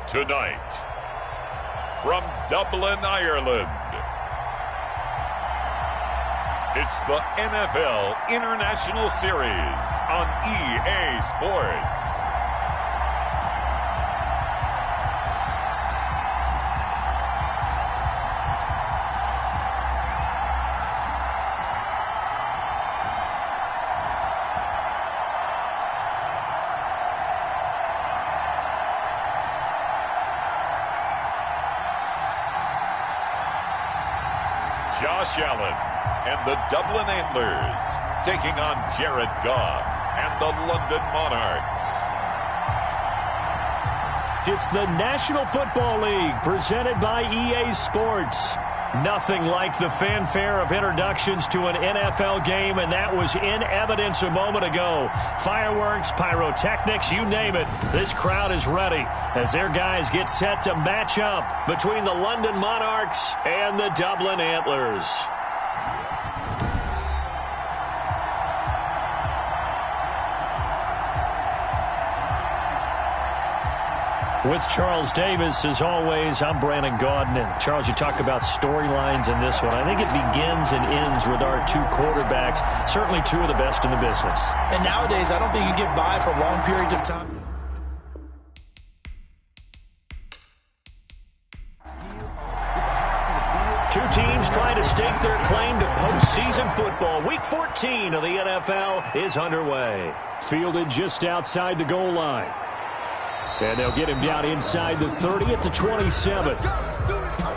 Tonight, from Dublin, Ireland, it's the NFL International Series on EA Sports. Josh Allen and the Dublin Antlers taking on Jared Goff and the London Monarchs. It's the National Football League presented by EA Sports. Nothing like the fanfare of introductions to an NFL game, and that was in evidence a moment ago. Fireworks, pyrotechnics, you name it. This crowd is ready as their guys get set to match up between the London Monarchs and the Dublin Antlers. With Charles Davis, as always, I'm Brandon Gaudin. And Charles, you talk about storylines in this one. I think it begins and ends with our two quarterbacks, certainly two of the best in the business. And nowadays, I don't think you get by for long periods of time. Two teams trying to stake their claim to postseason football. Week 14 of the NFL is underway. Fielded just outside the goal line. And they'll get him down inside the 30 at the 27.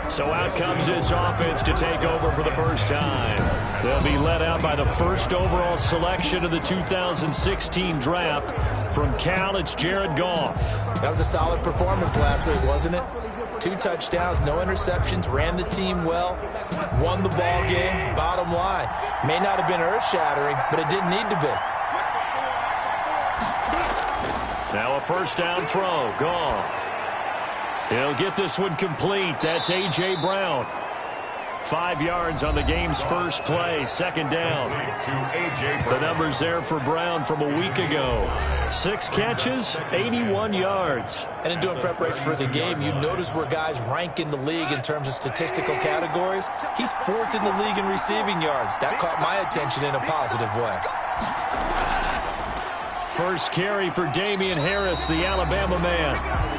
So out comes this offense to take over for the first time. They'll be led out by the first overall selection of the 2016 draft. From Cal, it's Jared Goff. That was a solid performance last week, wasn't it? 2 touchdowns, no interceptions, ran the team well, won the ball game. Bottom line, may not have been earth-shattering, but it didn't need to be. Now a first down throw. Goff. He'll get this one complete. That's A.J. Brown. 5 yards on the game's first play. Second down. The numbers there for Brown from a week ago. 6 catches, 81 yards. And in doing preparation for the game, you notice where guys rank in the league in terms of statistical categories. He's 4th in the league in receiving yards. That caught my attention in a positive way. First carry for Damian Harris, the Alabama man.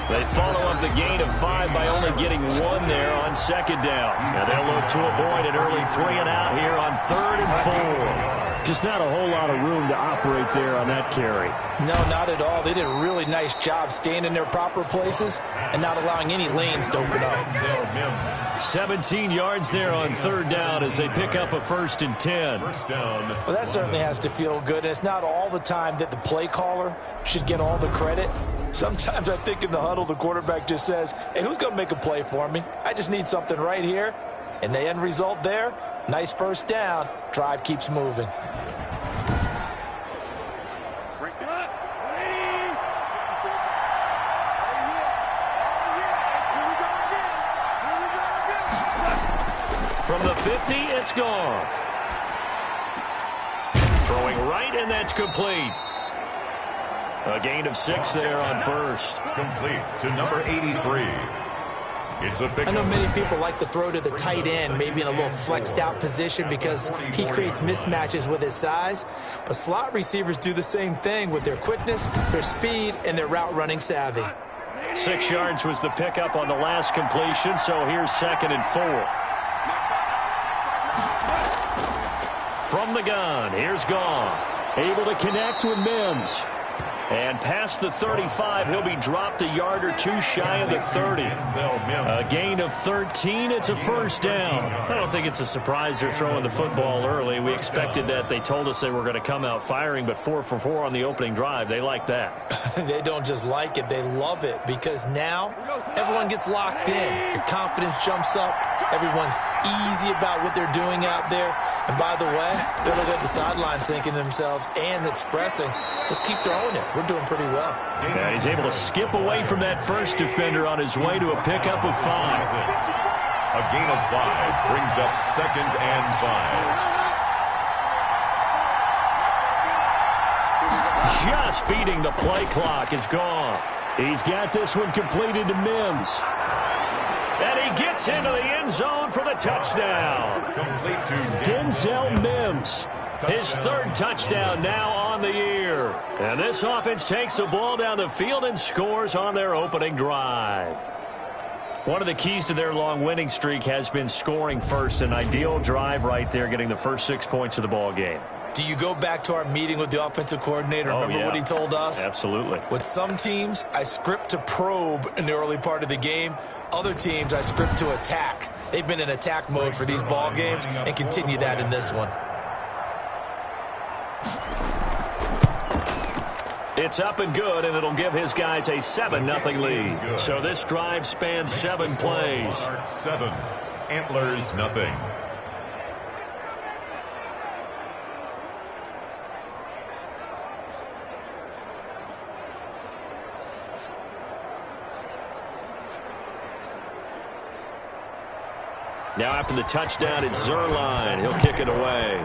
They follow up the gain of 5 by only getting 1 there on second down. And they'll look to avoid an early 3-and-out here on 3rd and 4. Just not a whole lot of room to operate there on that carry. No, not at all. They did a really nice job staying in their proper places and not allowing any lanes to open up. 17 yards there on 3rd down as they pick up a 1st and 10. Well, that certainly has to feel good. And it's not all the time that the play caller should get all the credit. Sometimes I think in the huddle, the quarterback just says, hey, who's going to make a play for me? I just need something right here. And the end result there, nice first down. Drive keeps moving. From the 50, it's Goff. Throwing right, and that's complete. A gain of 6 there on first. Complete to number 83. It's a big. I know many people like to throw to the tight end, maybe in a little flexed out position because he creates mismatches with his size. But slot receivers do the same thing with their quickness, their speed, and their route running savvy. 6 yards was the pickup on the last completion, so here's 2nd and 4. From the gun, here's Goff. Able to connect with Mims. And past the 35, he'll be dropped a yard or 2 shy of the 30. A gain of 13, it's a first down. I don't think it's a surprise they're throwing the football early. We expected that. They told us they were going to come out firing, but 4 for 4 on the opening drive. They like that. They don't just like it, they love it, because now everyone gets locked in. Your confidence jumps up. Everyone's easy about what they're doing out there. And by the way, they're looking at the sideline thinking to themselves and expressing, let's keep throwing it. We're doing pretty well. Yeah, he's able to skip away from that first defender on his way to a pickup of 5. A gain of 5 brings up 2nd and 5. Just beating the play clock is Goff. He's got this one completed to Mims. And he gets into the end zone for the touchdown. Complete to Denzel Mims. His third touchdown now on the year. And this offense takes the ball down the field and scores on their opening drive. One of the keys to their long winning streak has been scoring first. An ideal drive right there, getting the first 6 points of the ball game. Do you go back to our meeting with the offensive coordinator? Remember what he told us? Absolutely. With some teams, I script to probe in the early part of the game. Other teams, I script to attack. They've been in attack mode for these ball games and continue that in this one. It's up and good, and it'll give his guys a 7-0 lead. So this drive spans 7 plays. 7, Antlers nothing. Now after the touchdown, it's Zerline. He'll kick it away.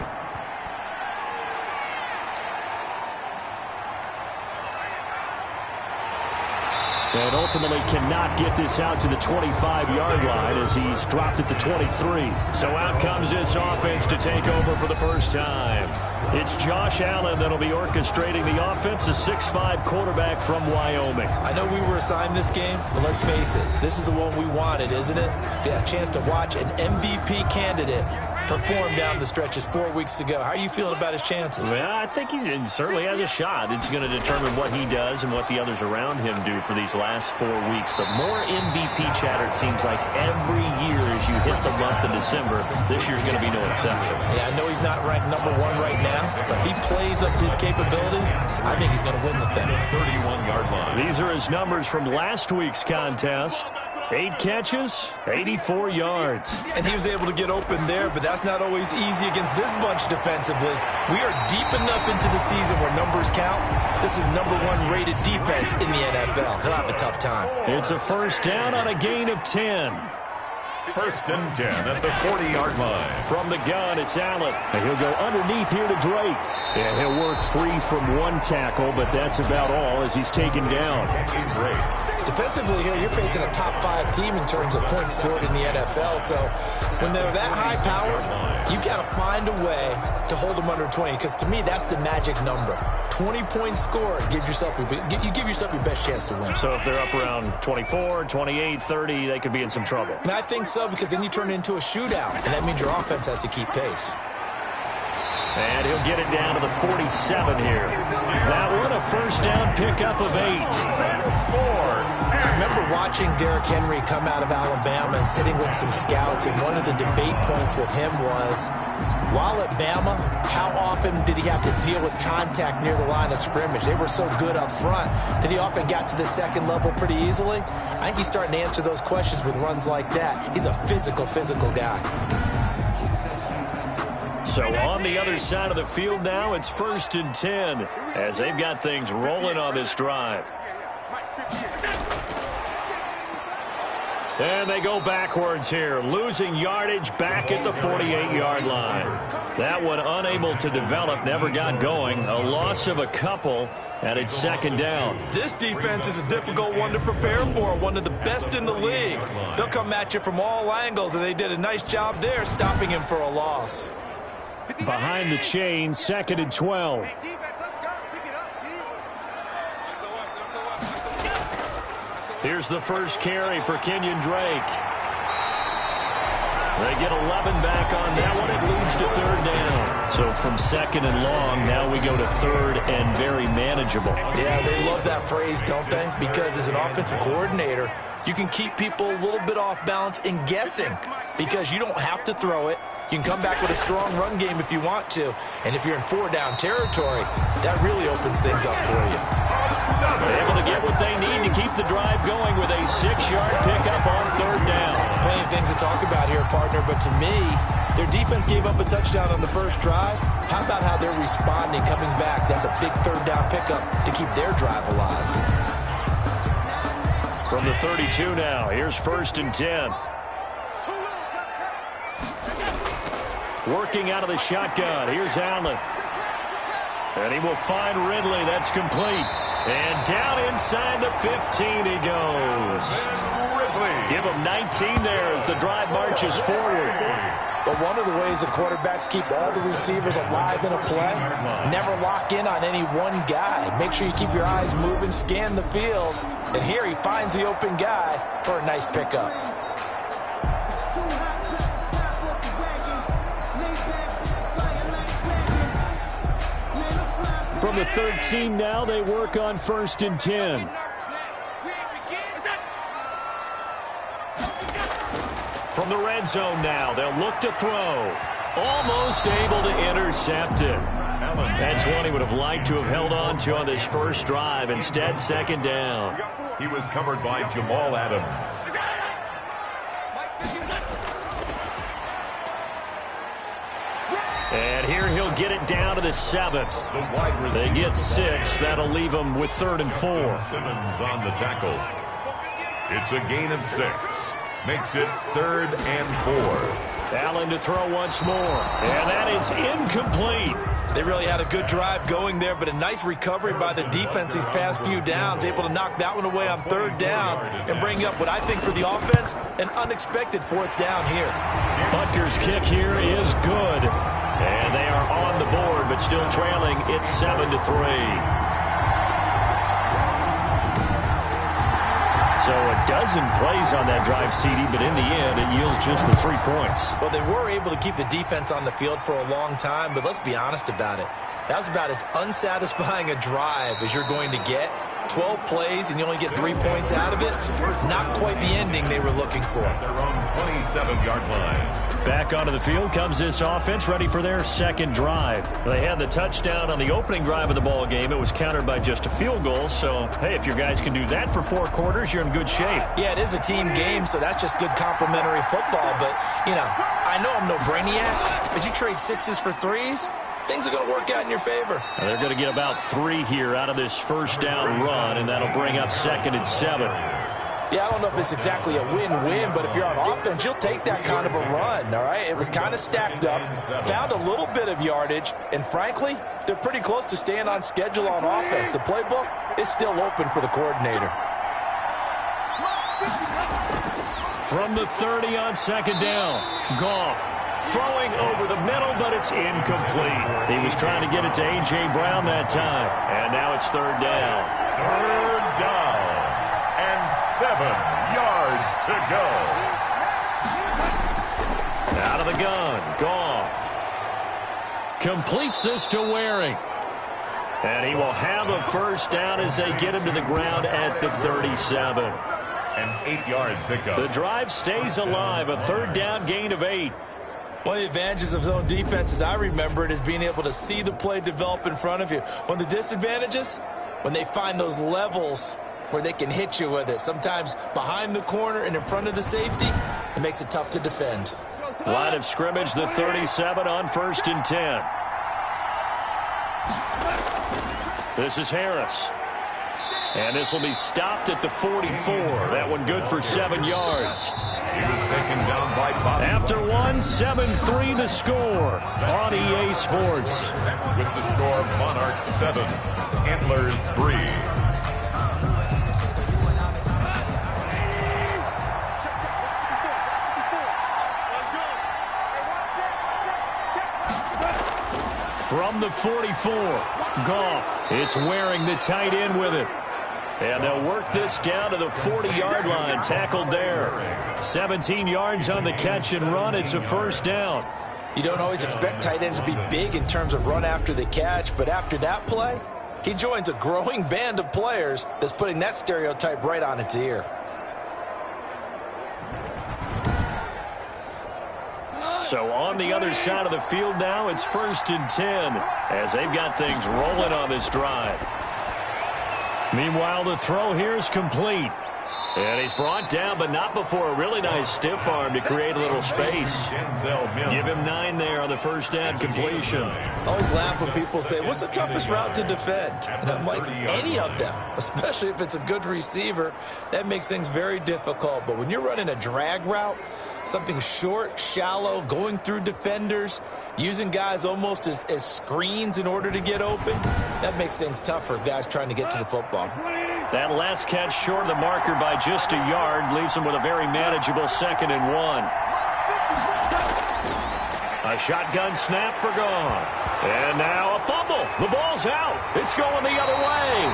And ultimately cannot get this out to the 25-yard line as he's dropped it to 23. So out comes this offense to take over for the first time. It's Josh Allen that'll be orchestrating the offense, a 6'5" quarterback from Wyoming. I know we were assigned this game, but let's face it, this is the one we wanted, isn't it? A chance to watch an MVP candidate perform down the stretches 4 weeks ago. How are you feeling about his chances? Well, I think he certainly has a shot. It's going to determine what he does and what the others around him do for these last 4 weeks. But more MVP chatter, it seems like, every year as you hit the month of December. This year's going to be no exception. Yeah, I know he's not ranked number 1 right now, but if he plays up to his capabilities, I think he's going to win the thing. 31-yard line. These are his numbers from last week's contest. 8 catches, 84 yards. And he was able to get open there, but that's not always easy against this bunch defensively. We are deep enough into the season where numbers count. This is number 1 rated defense in the NFL. He'll have a tough time. It's a first down on a gain of 10. First and 10 at the 40-yard line. From the gun, it's Allen. And he'll go underneath here to Drake. And he'll work free from 1 tackle, but that's about all as he's taken down. Defensively here, you're facing a top 5 team in terms of points scored in the NFL. So when they're that high powered, you've got to find a way to hold them under 20. Because to me, that's the magic number. 20 points scored gives yourself you give yourself your best chance to win. So if they're up around 24, 28, 30, they could be in some trouble. And I think so, because then you turn it into a shootout, and that means your offense has to keep pace. And he'll get it down to the 47 here. That one, a first down pickup of 8. I remember watching Derrick Henry come out of Alabama and sitting with some scouts, and one of the debate points with him was, while at Bama, how often did he have to deal with contact near the line of scrimmage? They were so good up front that he often got to the second level pretty easily. I think he's starting to answer those questions with runs like that. He's a physical guy. So on the other side of the field now, it's first and 10 as they've got things rolling on this drive. And they go backwards here, losing yardage back at the 48-yard line. That one unable to develop, never got going. A loss of a couple, and it's second down. This defense is a difficult one to prepare for, one of the best in the league. They'll come at you from all angles, and they did a nice job there stopping him for a loss. Behind the chain, second and 12. Here's the first carry for Kenyon Drake. They get 11 back on that one. It leads to third down. So from second and long, now we go to third and very manageable. Yeah, they love that phrase, don't they? Because as an offensive coordinator, you can keep people a little bit off balance and guessing because you don't have to throw it. You can come back with a strong run game if you want to. And if you're in 4-down territory, that really opens things up for you. Able to get what they need to keep the drive going with a 6-yard pickup on third down. Plenty of things to talk about here, partner, but to me, their defense gave up a touchdown on the first drive. How about how they're responding, coming back? That's a big third-down pickup to keep their drive alive. From the 32 now, here's first and 10. Working out of the shotgun. Here's Allen. And he will find Ridley. That's complete. And down inside the 15 he goes. Give him 19 there as the drive marches forward. But one of the ways the quarterbacks keep all the receivers alive in a play, never lock in on any one guy. Make sure you keep your eyes moving, scan the field. And here he finds the open guy for a nice pickup. From the 13 now, they work on 1st and 10. From the red zone now, they'll look to throw. Almost able to intercept it. That's one he would have liked to have held on to on this first drive. Instead, 2nd down. He was covered by Jamal Adams. And here he'll get it down to the 7. They get 6. That'll leave them with 3rd and 4. Simmons on the tackle. It's a gain of 6. Makes it 3rd and 4. Allen to throw once more. And that is incomplete. They really had a good drive going there, but a nice recovery by the defense these past few downs, able to knock that one away on 3rd down and bring up what I think for the offense, an unexpected 4th down here. Butker's kick here is good. And they are on the board, but still trailing. It's 7-3. So a dozen plays on that drive, CD, but in the end, it yields just the 3 points. Well, they were able to keep the defense on the field for a long time, but let's be honest about it. That was about as unsatisfying a drive as you're going to get. 12 plays, and you only get 3 points out of it. Not quite the ending they were looking for. Their own 27-yard line. Back onto the field comes this offense, ready for their 2nd drive. They had the touchdown on the opening drive of the ball game. It was countered by just a field goal. So, hey, if your guys can do that for 4 quarters, you're in good shape. Yeah, it is a team game, so that's just good complimentary football. But, you know, I know I'm no brainiac, but you trade 6s for 3s, things are going to work out in your favor. Now they're going to get about 3 here out of this 1st down run, and that'll bring up 2nd and 7. Yeah, I don't know if it's exactly a win-win, but if you're on offense, you'll take that kind of a run, all right? It was kind of stacked up, found a little bit of yardage, and frankly, they're pretty close to staying on schedule on offense. The playbook is still open for the coordinator. From the 30 on 2nd down, Goff throwing over the middle, but it's incomplete. He was trying to get it to A.J. Brown that time, and now it's 3rd down. 3rd down. 7 yards to go. Out of the gun, Goff completes this to Waring. And he will have a 1st down as they get him to the ground at the 37. An 8-yard pickup. The drive stays alive, a 3rd down gain of 8. One of the advantages of zone defense, as I remember it, is being able to see the play develop in front of you. One of the disadvantages, when they find those levels where they can hit you with it. Sometimes behind the corner and in front of the safety, it makes it tough to defend. Line of scrimmage, the 37 on 1st and 10. This is Harris. And this will be stopped at the 44. That one good for 7 yards. He was taken down by Bobby. After 7-3 the score on EA Sports. With the score, Monarchs 7, Antlers 3. From the 44, Goff. It's Waring the tight end with it. And they'll work this down to the 40-yard line, tackled there. 17 yards on the catch and run. It's a 1st down. You don't always expect tight ends to be big in terms of run after the catch, but after that play, he joins a growing band of players that's putting that stereotype right on its ear. So on the other side of the field now, it's 1st and 10 as they've got things rolling on this drive. Meanwhile, the throw here is complete. And he's brought down, but not before a really nice stiff arm to create a little space. Give him 9 there on the 1st down completion. I always laugh when people say, what's the toughest route to defend? And I'm like, any of them, especially if it's a good receiver. That makes things very difficult. But when you're running a drag route, Something short, shallow, going through defenders, using guys almost as screens in order to get open. That makes things tough for guys trying to get to the football. That last catch short of the marker by just a yard leaves him with a very manageable 2nd and 1. A shotgun snap for Goff. And now a fumble. The ball's out. It's going the other way.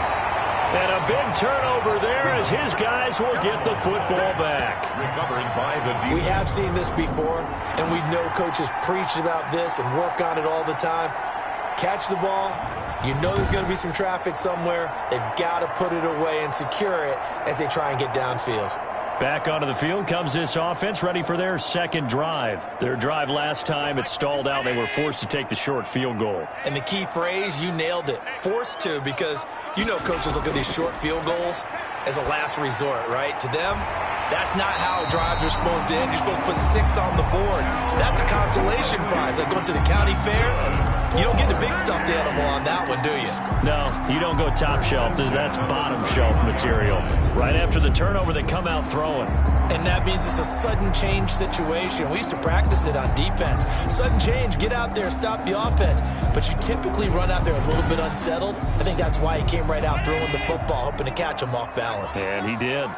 And a big turnover there as his guys will get the football back. Recovering by the defense. We have seen this before, and we know coaches preach about this and work on it all the time. Catch the ball. You know there's going to be some traffic somewhere. They've got to put it away and secure it as they try and get downfield. Back onto the field comes this offense, ready for their 2nd drive. Their drive last time, it stalled out. They were forced to take the short field goal. And the key phrase, you nailed it, forced to, because you know coaches look at these short field goals as a last resort, right? To them, that's not how drives are supposed to end. You're supposed to put 6 on the board. That's a consolation prize. Like going to the county fair, you don't get the big stuffed animal on that one, do you? No, you don't go top shelf. That's bottom shelf material. Right after the turnover, they come out throwing. And that means it's a sudden change situation. We used to practice it on defense. Sudden change, get out there, stop the offense. But you typically run out there a little bit unsettled. I think that's why he came right out throwing the football, hoping to catch him off balance. And he did.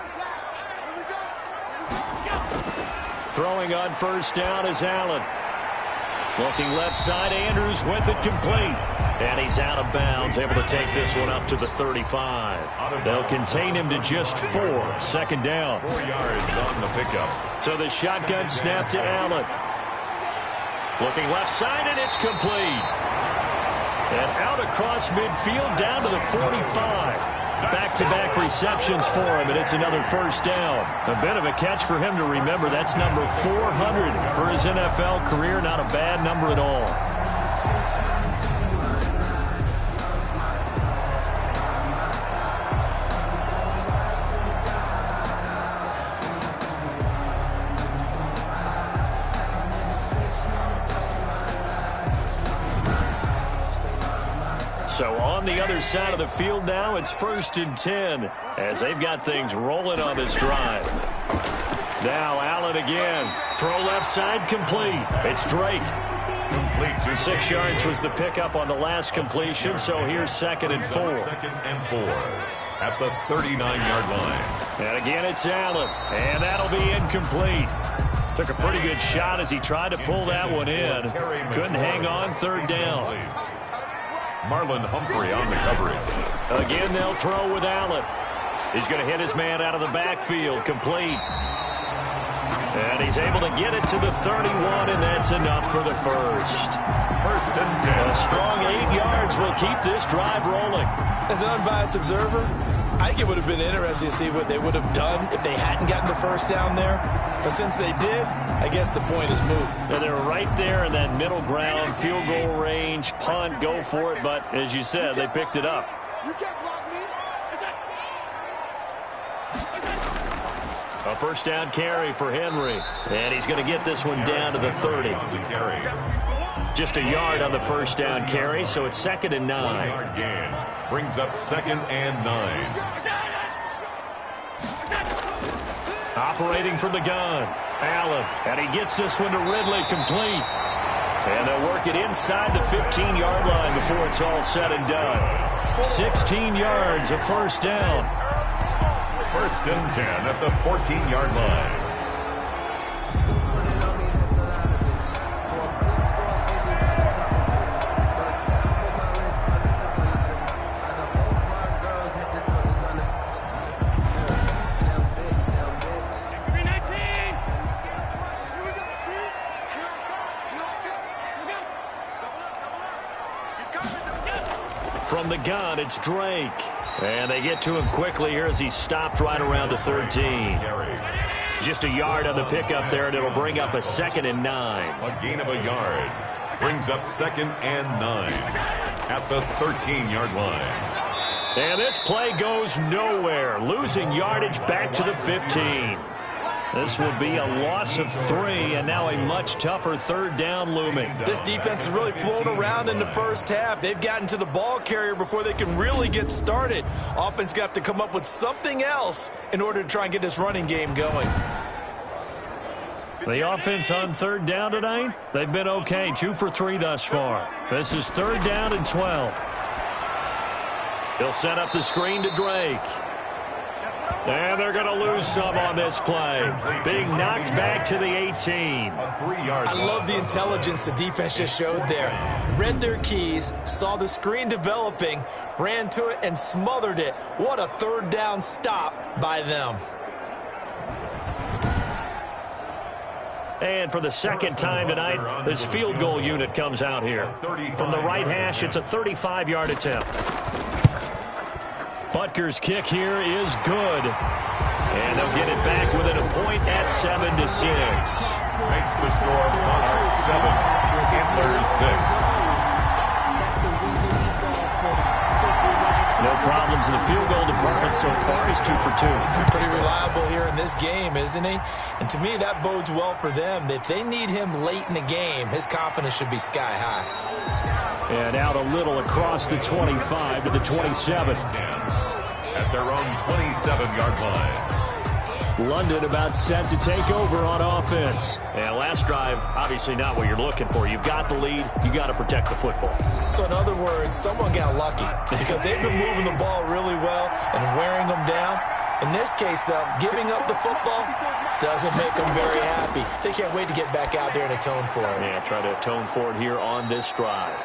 Throwing on 1st down is Allen. Looking left side, Andrews with it complete. And he's out of bounds, able to take this one up to the 35. They'll contain him to just 4. 2nd down. 4 yards on the pickup. So the shotgun snap to Allen. Looking left side, and it's complete. And out across midfield, down to the 45. Back-to-back receptions for him, and it's another 1st down. A bit of a catch for him to remember. That's number 400 for his NFL career. Not a bad number at all. So on the other side of the field now, it's 1st and 10 as they've got things rolling on this drive. Now Allen again. Throw left side complete. It's Drake. Complete. 6 yards was the pickup on the last completion, so here's 2nd and 4. 2nd and 4 at the 39-yard line. And again, it's Allen. And that'll be incomplete. Took a pretty good shot as he tried to pull that one in. Couldn't hang on. 3rd down. Marlon Humphrey on the coverage. Again, they'll throw with Allen. He's going to hit his man out of the backfield. Complete. And he's able to get it to the 31, and that's enough for the 1st. 1st and 10. A strong 8 yards will keep this drive rolling. As an unbiased observer, I think it would have been interesting to see what they would have done if they hadn't gotten the 1st down there. But since they did, I guess the point is moot. And they're right there in that middle ground, field goal range, punt, go for it. But as you said, they picked it up. You can't block me. A 1st down carry for Henry. And he's going to get this one down to the 30. Just a yard on the 1st down carry, so it's 2nd and 9. 1 yard gain brings up 2nd and 9. Operating from the gun, Allen. And he gets this one to Ridley, complete. And they'll work it inside the 15-yard line before it's all said and done. 16 yards, a 1st down. 1st and 10 at the 14-yard line. From the gun, it's Drake. And they get to him quickly here as he stopped right around the 13. Just a yard on the pickup there, and it'll bring up a 2nd and 9. A gain of a yard brings up 2nd and 9 at the 13-yard line. And this play goes nowhere. Losing yardage back to the 15. This will be a loss of 3, and now a much tougher 3rd down looming. This defense has really flown around in the first half. They've gotten to the ball carrier before they can really get started. Offense got to come up with something else in order to try and get this running game going. The offense on third down tonight, they've been okay. 2 for 3 thus far. This is third down and 12. He'll set up the screen to Drake. And they're going to lose some on this play. Being knocked back to the 18. I love the intelligence the defense just showed there. Read their keys, saw the screen developing, ran to it, and smothered it. What a third down stop by them. And for the second time tonight, this field goal unit comes out here. From the right hash, it's a 35-yard attempt. Butker's kick here is good. And they'll get it back within a point at 7-6. Makes the score Monarchs 7, Antlers 6. No problems in the field goal department so far. He's 2 for 2. Pretty reliable here in this game, isn't he? And to me, that bodes well for them. If they need him late in the game, his confidence should be sky high. And out a little across the 25 to the 27. At their own 27-yard line. London about set to take over on offense. And last drive, obviously not what you're looking for. You've got the lead. You got to protect the football. So in other words, someone got lucky because they've been moving the ball really well and wearing them down. In this case, though, giving up the football doesn't make them very happy. They can't wait to get back out there and atone for it. Yeah, try to atone for it here on this drive.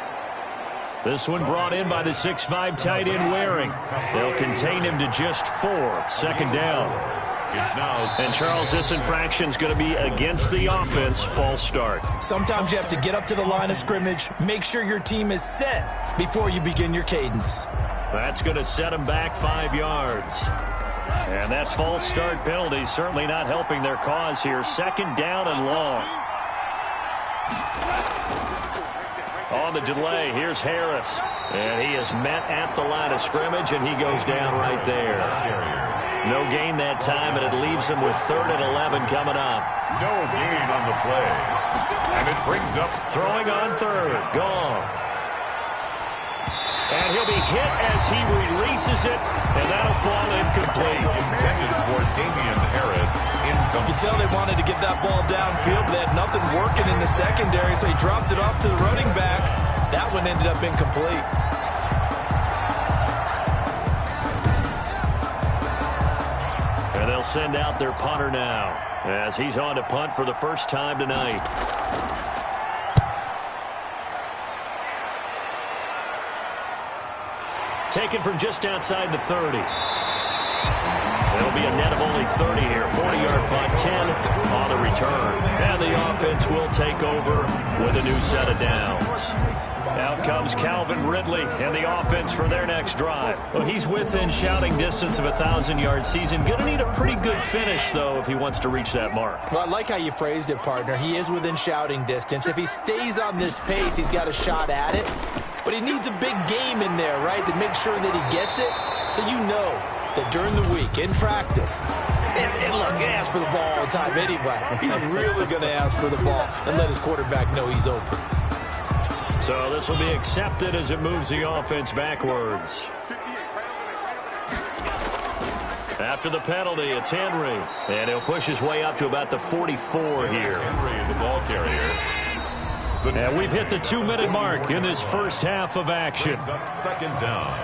This one brought in by the 6'5" tight end Waring. They'll contain him to just 4. Second down. And Charles, this infraction's going to be against the offense. False start. Sometimes you have to get up to the line of scrimmage, make sure your team is set before you begin your cadence. That's going to set them back 5 yards. And that false start penalty certainly not helping their cause here. Second down and long. On the delay, here's Harris. And he is met at the line of scrimmage, and he goes down right there. No gain that time, and it leaves him with 3rd and 11 coming up. No gain on the play. And it brings up throwing on 3rd. Goff. And he'll be hit as he releases it, and that'll fall incomplete. Intended for Damian Harris. You can tell they wanted to get that ball downfield, but they had nothing working in the secondary, so he dropped it off to the running back. That one ended up incomplete. And they'll send out their punter now as he's on to punt for the first time tonight. Taken from just outside the 30. It'll be a net of only 30 here. 40-yard punt, 10 on the return. And the offense will take over with a new set of downs. Out comes Calvin Ridley and the offense for their next drive. Well, he's within shouting distance of a 1,000-yard season. Going to need a pretty good finish, though, if he wants to reach that mark. Well, I like how you phrased it, partner. He is within shouting distance. If he stays on this pace, he's got a shot at it. But he needs a big game in there, right, to make sure that he gets it. So you know that during the week, in practice, and look, he asks for the ball all the time anyway. He's really going to ask for the ball and let his quarterback know he's open. So this will be accepted as it moves the offense backwards. After the penalty, it's Henry. And he'll push his way up to about the 44 here. Henry, the ball carrier. And we've hit the 2-minute mark in this first half of action. Second down.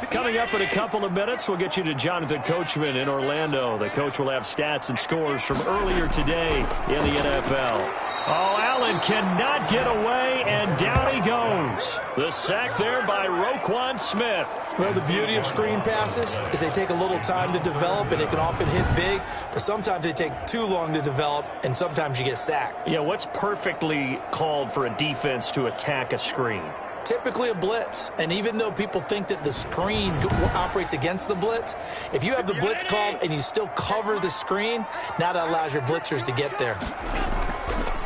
Coming up in a couple of minutes, we'll get you to Jonathan Coachman in Orlando. The coach will have stats and scores from earlier today in the NFL. Oh, Allen cannot get away, and down he goes. The sack there by Roquan Smith. Well, the beauty of screen passes is they take a little time to develop, and they can often hit big, but sometimes they take too long to develop, and sometimes you get sacked. Yeah, what's perfectly called for a defense to attack a screen? Typically a blitz, and even though people think that the screen operates against the blitz, if you have the blitz called and you still cover the screen, now that allows your blitzers to get there.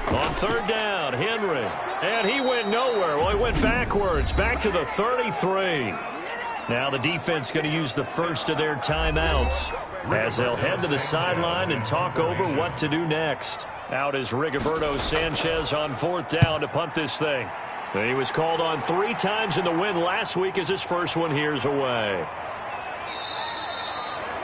On third down, Henry. And he went nowhere. Well, he went backwards, back to the 33. Now the defense going to use the first of their timeouts as they'll head to the sideline and talk over what to do next. Out is Rigoberto Sanchez on fourth down to punt this thing. He was called on 3 times in the win last week as his first one here's away.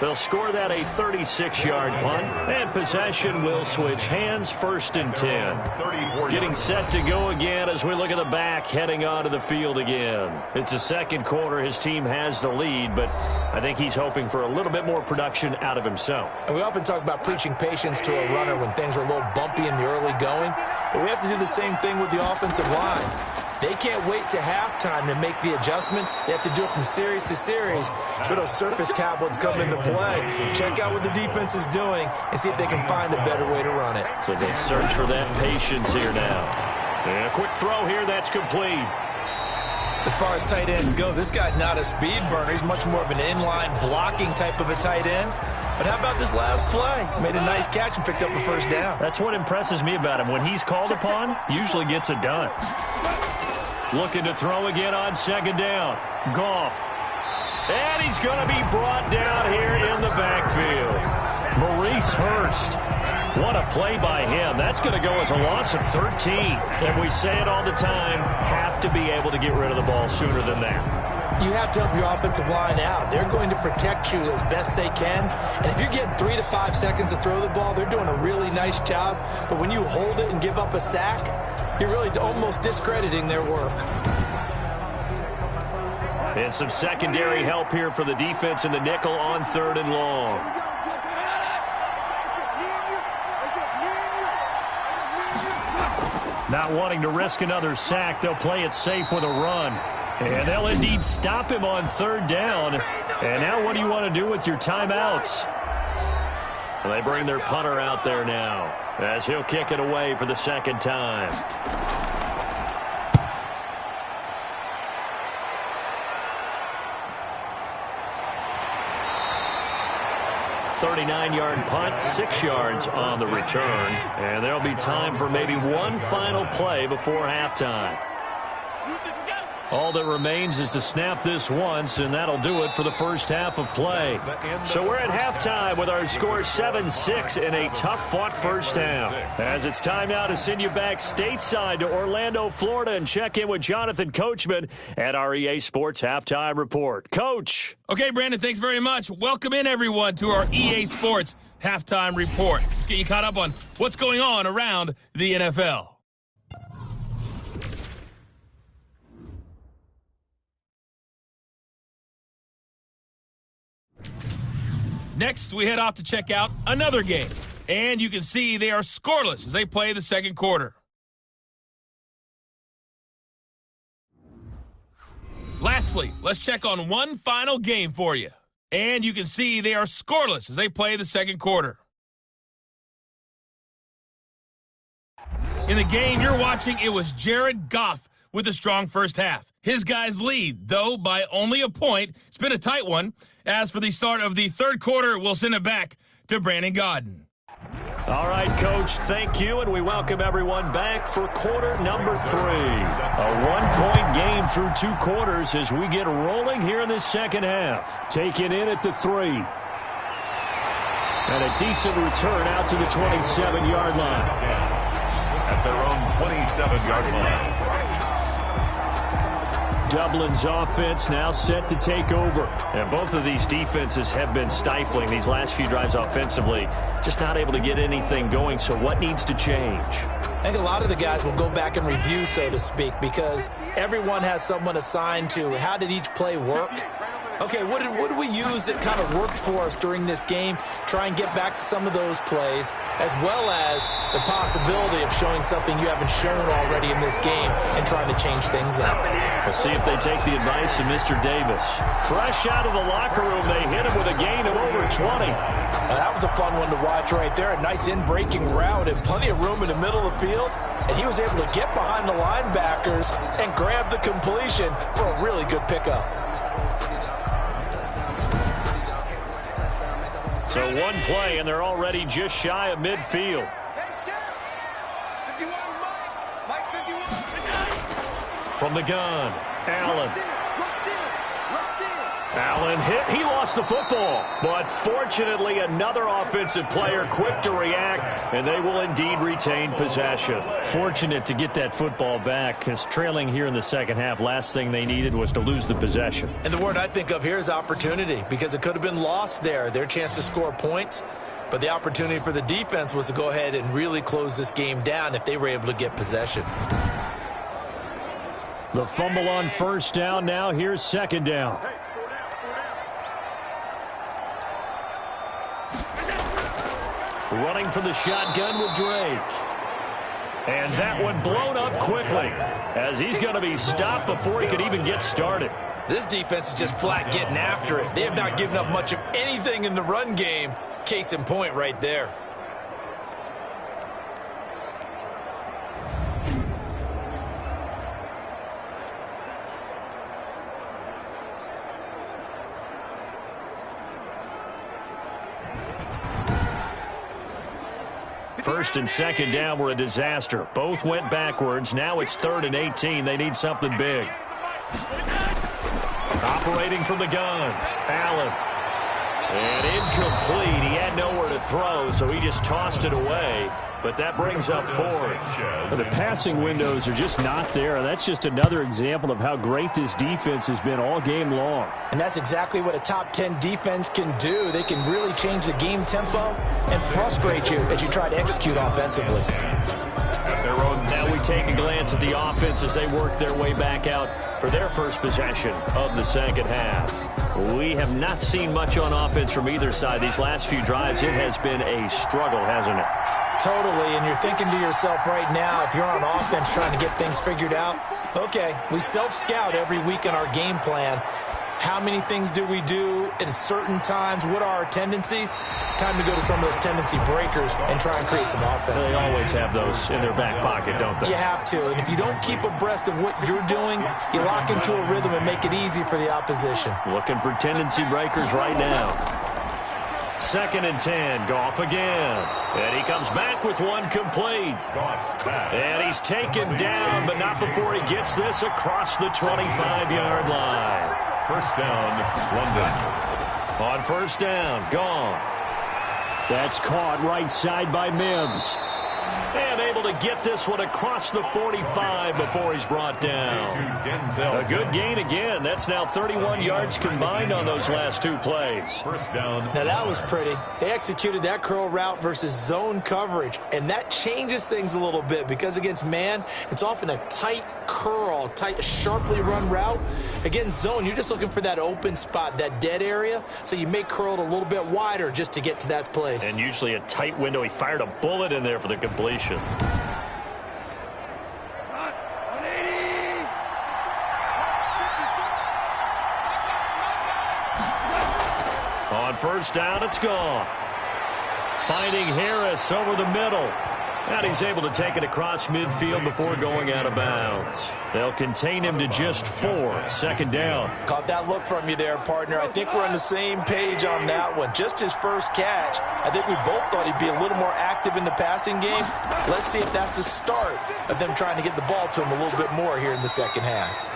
They'll score that a 36-yard punt, and possession will switch hands, 1st and 10. Getting set to go again as we look at the back heading onto the field again. It's the second quarter. His team has the lead, but I think he's hoping for a little bit more production out of himself. And we often talk about preaching patience to a runner when things are a little bumpy in the early going, but we have to do the same thing with the offensive line. They can't wait to halftime to make the adjustments. They have to do it from series to series so those surface tablets come into play. Check out what the defense is doing and see if they can find a better way to run it. So they search for that patience here now. And a quick throw here, that's complete. As far as tight ends go, this guy's not a speed burner. He's much more of an inline blocking type of a tight end. But how about this last play? Made a nice catch and picked up a 1st down. That's what impresses me about him. When he's called upon, usually gets it done. Looking to throw again on 2nd down. Goff. And he's going to be brought down here in the backfield. Maurice Hurst. What a play by him. That's going to go as a loss of 13. And we say it all the time, have to be able to get rid of the ball sooner than that. You have to help your offensive line out. They're going to protect you as best they can. And if you're getting 3 to 5 seconds to throw the ball, they're doing a really nice job. But when you hold it and give up a sack, you're really almost discrediting their work. And some secondary help here for the defense in the nickel on 3rd and long. Not wanting to risk another sack, they'll play it safe with a run. And they'll indeed stop him on 3rd down. And now what do you want to do with your timeouts? Well, they bring their punter out there now as he'll kick it away for the 2nd time. .39-yard punt, 6 yards on the return. And there'll be time for maybe one final play before halftime. All that remains is to snap this once, and that'll do it for the first half of play. So we're at halftime with our score 7-6 in a tough-fought first half. As it's time now to send you back stateside to Orlando, Florida, and check in with Jonathan Coachman at our EA Sports Halftime Report. Coach. Okay, Brandon, thanks very much. Welcome in, everyone, to our EA Sports Halftime Report. Let's get you caught up on what's going on around the NFL. Next, we head off to check out another game. And you can see they are scoreless as they play the 2nd quarter. Lastly, let's check on one final game for you. And you can see they are scoreless as they play the 2nd quarter. In the game you're watching, it was Jared Goff with a strong first half. His guys lead, though, by only a point. It's been a tight one. As for the start of the 3rd quarter, we'll send it back to Brandon Godden. All right, Coach, thank you, and we welcome everyone back for quarter number 3. A one-point game through 2 quarters as we get rolling here in this 2nd half. Taken in at the 3. And a decent return out to the 27-yard line. At their own 27-yard line. Dublin's offense now set to take over. And both of these defenses have been stifling these last few drives offensively. Just not able to get anything going, so what needs to change? I think a lot of the guys will go back and review, so to speak, because everyone has someone assigned to how did each play work. Okay, what did we use that kind of worked for us during this game? Try and get back to some of those plays, as well as the possibility of showing something you haven't shown already in this game and trying to change things up. We'll see if they take the advice of Mr. Davis. Fresh out of the locker room, they hit him with a gain of over 20. Now, that was a fun one to watch right there. A nice in-breaking route and plenty of room in the middle of the field. And he was able to get behind the linebackers and grab the completion for a really good pickup. So one play, and they're already just shy of midfield. From the gun, Allen. Allen hit. He lost the football. But fortunately, another offensive player quick to react, and they will indeed retain possession. Fortunate to get that football back, because trailing here in the second half, last thing they needed was to lose the possession. And the word I think of here is opportunity, because it could have been lost there, their chance to score points. But the opportunity for the defense was to go ahead and really close this game down if they were able to get possession. The fumble on first down. Now here's second down. Running for the shotgun with Drake. And that one blown up quickly as he's going to be stopped before he could even get started. This defense is just flat getting after it. They have not given up much of anything in the run game. Case in point right there. First and second down were a disaster. Both went backwards. Now it's 3rd and 18. They need something big. Operating from the gun. Allen. And incomplete. He had nowhere to throw, so he just tossed it away. But that brings up 4th. The passing windows are just not there. And that's just another example of how great this defense has been all game long. And that's exactly what a top 10 defense can do. They can really change the game tempo and frustrate you as you try to execute offensively. Now we take a glance at the offense as they work their way back out for their first possession of the second half. We have not seen much on offense from either side. These last few drives, it has been a struggle, hasn't it? Totally, and you're thinking to yourself right now, if you're on offense trying to get things figured out, okay, we self-scout every week in our game plan. How many things do we do at certain times? What are our tendencies? Time to go to some of those tendency breakers and try and create some offense. They always have those in their back pocket, don't they? You have to, and if you don't keep abreast of what you're doing, you lock into a rhythm and make it easy for the opposition. Looking for tendency breakers right now. 2nd and 10, Goff again. And he comes back with one complete. And he's taken down, but not before he gets this across the 25-yard line. First down, London. On first down, Goff. That's caught right side by Mims. And able to get this one across the 45 before he's brought down. A good gain again. That's now 31 yards combined on those last 2 plays. First down. Now that was pretty. They executed that curl route versus zone coverage, and that changes things a little bit because against man, it's often a tight curl, tight, sharply run route. Against zone, you're just looking for that open spot, that dead area, so you make curl a little bit wider just to get to that place. And usually a tight window. He fired a bullet in there for the completion. On first down, it's gone. Finding Harris over the middle. And he's able to take it across midfield before going out of bounds. They'll contain him to just 4. 2nd down. Caught that look from you there, partner. I think we're on the same page on that one. Just his first catch. I think we both thought he'd be a little more active in the passing game. Let's see if that's the start of them trying to get the ball to him a little bit more here in the second half.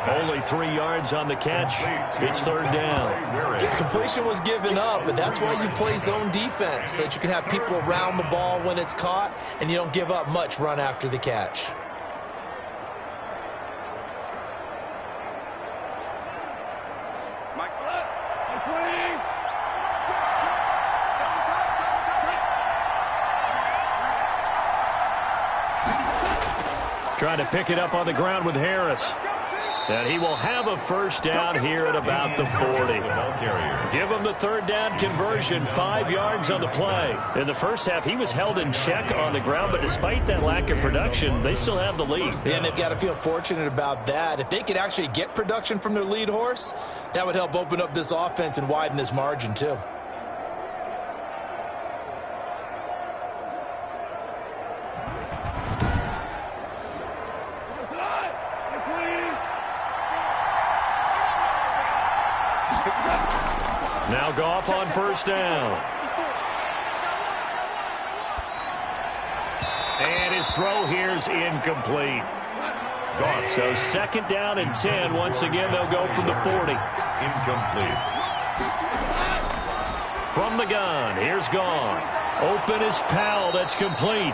Only 3 yards on the catch. It's 3rd down. Completion was given up, but that's why you play zone defense, so that you can have people around the ball when it's caught, and you don't give up much run after the catch. Trying to pick it up on the ground with Harris. And he will have a first down here at about the 40. Give him the 3rd down conversion, 5 yards on the play. In the first half, he was held in check on the ground, but despite that lack of production, they still have the lead. And they've got to feel fortunate about that. If they could actually get production from their lead horse, that would help open up this offense and widen this margin too. Now Goff on first down. And his throw here's incomplete. So second down and 10. Once again, they'll go from the 40. Incomplete. From the gun, here's Goff. Open is Powell. That's complete.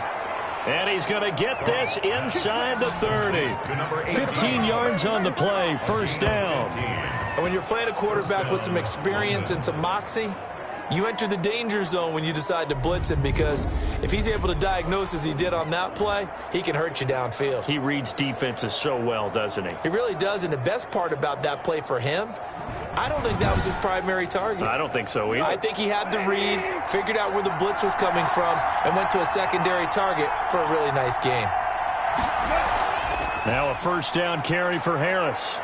And he's going to get this inside the 30. 15 yards on the play, first down. And when you're playing a quarterback with some experience and some moxie, you enter the danger zone when you decide to blitz him, because if he's able to diagnose as he did on that play, he can hurt you downfield. He reads defenses so well, doesn't he? He really does, and the best part about that play for him, I don't think that was his primary target. I don't think so either. I think he had the read, figured out where the blitz was coming from, and went to a secondary target for a really nice game. Now a first down carry for Harris.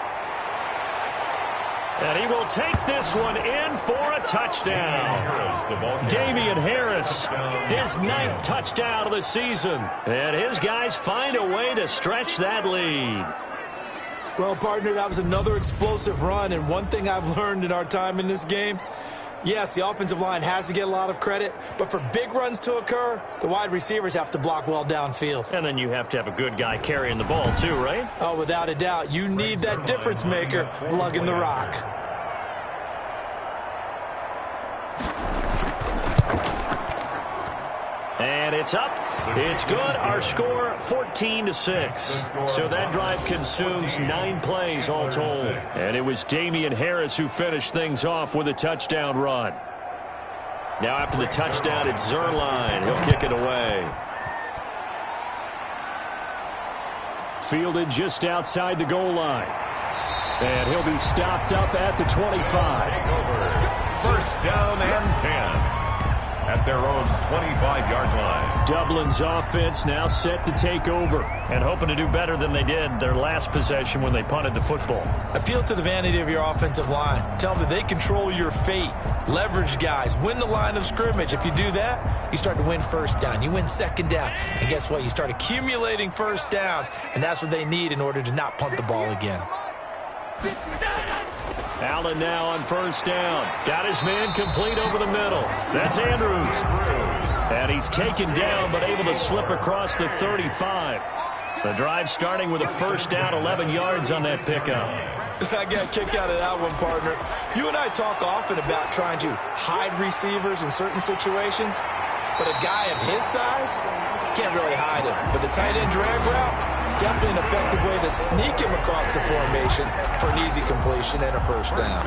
And he will take this one in for a touchdown. Damian Harris, his 9th touchdown of the season. And his guys find a way to stretch that lead. Well, partner, that was another explosive run, and one thing I've learned in our time in this game, yes, the offensive line has to get a lot of credit, but for big runs to occur, the wide receivers have to block well downfield. And then you have to have a good guy carrying the ball too, right? Oh, without a doubt. You need that difference maker lugging the rock. And it's up. It's good. Our score, 14-6. So that drive consumes 9 plays all told. And it was Damian Harris who finished things off with a touchdown run. Now after the touchdown, it's Zerline. He'll kick it away. Fielded just outside the goal line. And he'll be stopped up at the 25. First down and 10. At their own 25-yard line. Dublin's offense now set to take over and hoping to do better than they did their last possession when they punted the football. Appeal to the vanity of your offensive line. Tell them that they control your fate. Leverage guys. Win the line of scrimmage. If you do that, you start to win first down. You win second down. And guess what? You start accumulating first downs. And that's what they need in order to not punt the ball again. Allen now on first down. Got his man complete over the middle. That's Andrews. And he's taken down but able to slip across the 35. The drive starting with a first down, 11 yards on that pickup. I got a kick out of that one, partner. You and I talk often about trying to hide receivers in certain situations, but a guy of his size can't really hide him. But the tight end drag route, definitely an effective way to sneak him across the formation for an easy completion and a first down.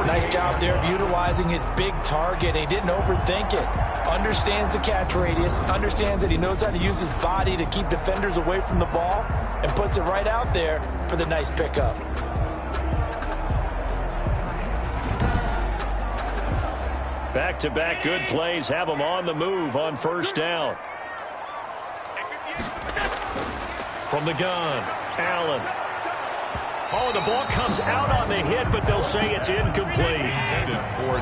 Nice job there of utilizing his big target. He didn't overthink it. Understands the catch radius, understands that he knows how to use his body to keep defenders away from the ball, and puts it right out there for the nice pickup. Back-to-back good plays have them on the move on first down. From the gun, Allen. Oh, the ball comes out on the hit, but they'll say it's incomplete.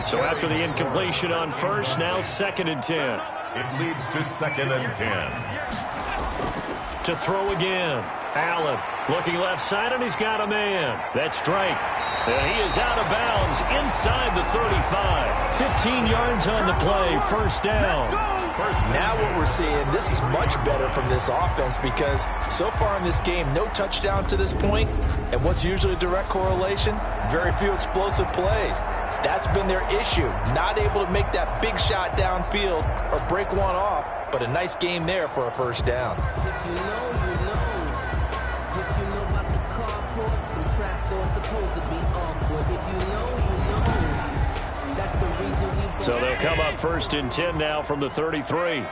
So after the incompletion on first, now second and 10. It leads to second and 10. To throw again, Allen looking left side, and he's got a man. That's Drake. And he is out of bounds inside the 35. 15 yards on the play, first down. Now what we're seeing, this is much better from this offense, because so far in this game, no touchdown to this point, and what's usually a direct correlation, very few explosive plays. That's been their issue, not able to make that big shot downfield or break one off, but a nice game there for a first down. If you know, you know. If you know about the carports, the trapdoor's supposed to be awkward. If you know, you know. That's the reason we... So they'll come up first and 10 now from the 33.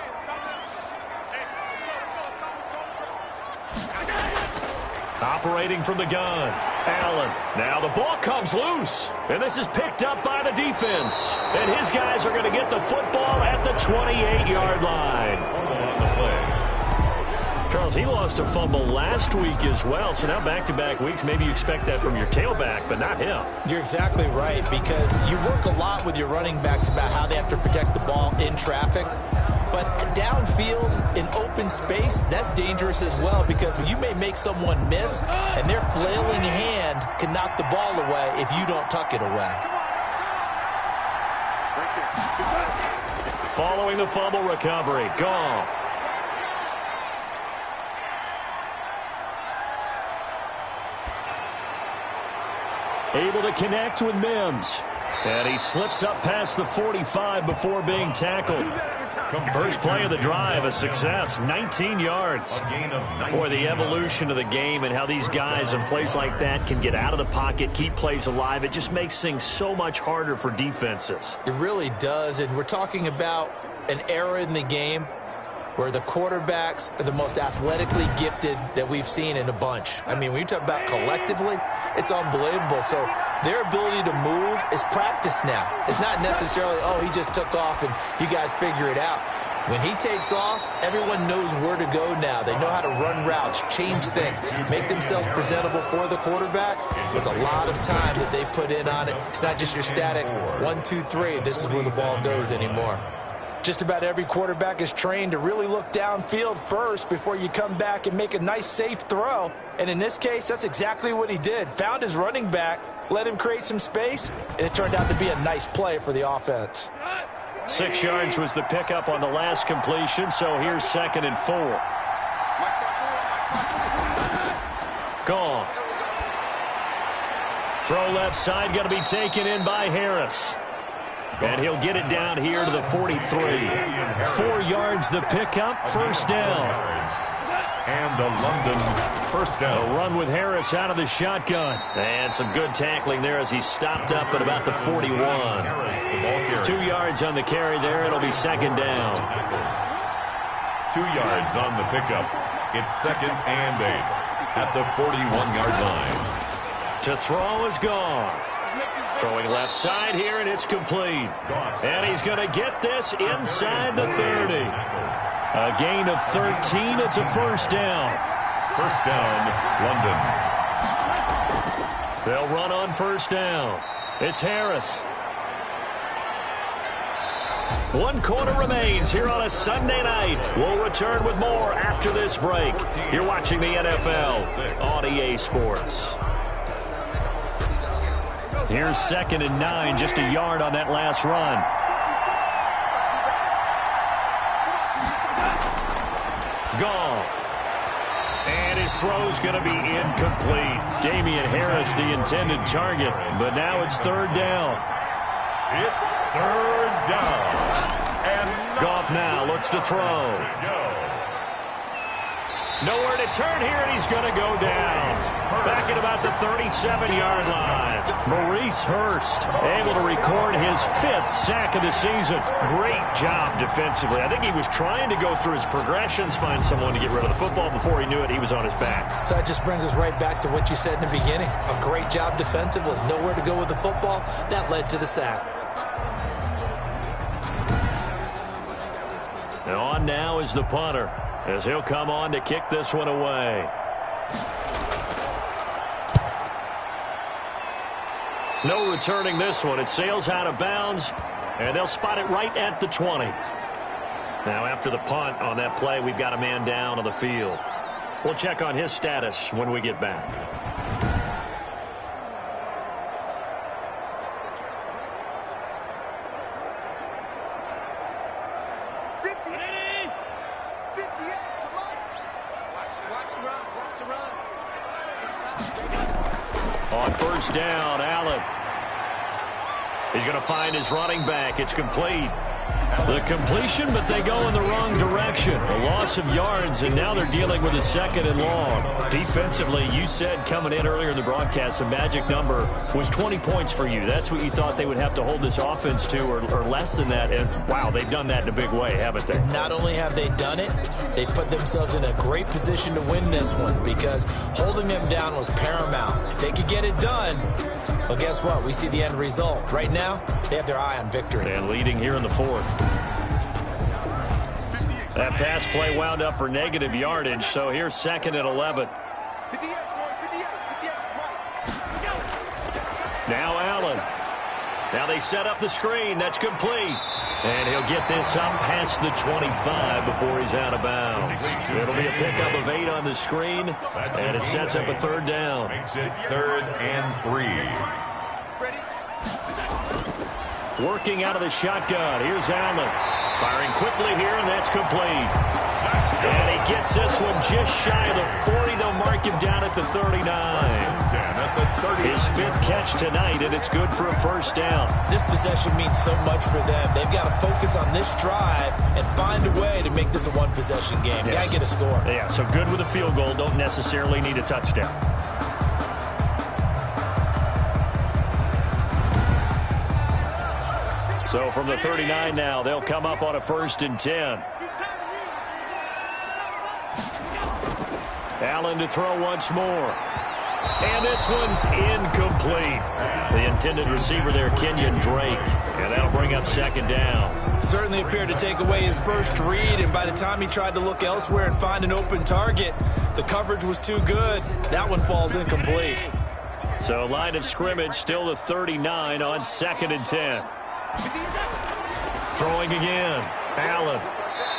Operating from the gun, Allen. Now the ball comes loose, and this is picked up by the defense. And his guys are going to get the football at the 28-yard line. Charles, he lost a fumble last week as well, so now back-to-back weeks, maybe you expect that from your tailback, but not him. You're exactly right, because you work a lot with your running backs about how they have to protect the ball in traffic. But downfield, in open space, that's dangerous as well, because you may make someone miss, and their flailing hand can knock the ball away if you don't tuck it away. Following the fumble recovery, Goff. Able to connect with Mims. And he slips up past the 45 before being tackled. First play of the drive, a success, 19 yards. Boy, the evolution of the game and how these guys in plays like that can get out of the pocket, keep plays alive, it just makes things so much harder for defenses. It really does, and we're talking about an era in the game where the quarterbacks are the most athletically gifted that we've seen in a bunch. I mean, when you talk about collectively, it's unbelievable. So their ability to move is practiced now. It's not necessarily, oh, he just took off and you guys figure it out. When he takes off, everyone knows where to go now. They know how to run routes, change things, make themselves presentable for the quarterback. It's a lot of time that they put in on it. It's not just your static 1, 2, 3. This is where the ball goes anymore. Just about every quarterback is trained to really look downfield first before you come back and make a nice, safe throw. And in this case, that's exactly what he did. Found his running back, let him create some space, and it turned out to be a nice play for the offense. 6 yards was the pickup on the last completion, so here's 2nd and 4. Gone. Throw left side, going to be taken in by Harris. And he'll get it down here to the 43. 4 yards the pickup, first down. And the London first down. A run with Harris out of the shotgun. And some good tackling there as he stopped up at about the 41. 2 yards on the carry there. It'll be 2nd down. 2 yards on the pickup. It's 2nd and 8 at the 41-yard line. To throw is Goff. Throwing left side here, and it's complete. And he's going to get this inside the 30. A gain of 13. It's a first down. First down, London. They'll run on first down. It's Harris. 1 quarter remains here on a Sunday night. We'll return with more after this break. You're watching the NFL on EA Sports. Here's 2nd and 9, just a yard on that last run. Goff. And his throw's going to be incomplete. Damian Harris, the intended target, but now it's 3rd down. It's 3rd down. And Goff now looks to throw. Nowhere to turn here, and he's going to go down. Back at about the 37-yard line. Maurice Hurst able to record his 5th sack of the season. Great job defensively. I think he was trying to go through his progressions, find someone to get rid of the football. Before he knew it, he was on his back. So that just brings us right back to what you said in the beginning. A great job defensively. Nowhere to go with the football. That led to the sack. Now on now is the punter, as he'll come on to kick this one away. No returning this one. It sails out of bounds, and they'll spot it right at the 20. Now after the punt on that play, we've got a man down on the field. We'll check on his status when we get back. On first down, Allen. He's going to find his running back. It's complete. The completion, but they go in the wrong direction. A loss of yards, and now they're dealing with a 2nd and long. Defensively, you said coming in earlier in the broadcast, the magic number was 20 points for you. That's what you thought they would have to hold this offense to, or less than that. And, wow, they've done that in a big way, haven't they? Not only have they done it, they put themselves in a great position to win this one because holding them down was paramount. If they could get it done, well, guess what? We see the end result. Right now, they have their eye on victory. And leading here in the 4th. That pass play wound up for negative yardage, so here's 2nd and 11. Now Allen. Now they set up the screen. That's complete. And he'll get this up past the 25 before he's out of bounds. It'll be a pickup of 8 on the screen, and it sets up a 3rd down. Makes it 3rd and 3. Working out of the shotgun. Here's Allen. Firing quickly here, and that's complete. And he gets this one just shy of the 40. They'll mark him down at the 39. His 5th catch tonight, and it's good for a first down. This possession means so much for them. They've got to focus on this drive and find a way to make this a one-possession game. Yes. Got to get a score. Yeah, so good with a field goal. Don't necessarily need a touchdown. So from the 39 now, they'll come up on a 1st and 10. Allen to throw once more. And this one's incomplete. The intended receiver there, Kenyon Drake. And that'll bring up 2nd down. Certainly appeared to take away his first read, and by the time he tried to look elsewhere and find an open target, the coverage was too good. That one falls incomplete. So line of scrimmage still the 39 on 2nd and 10. Throwing again. Allen.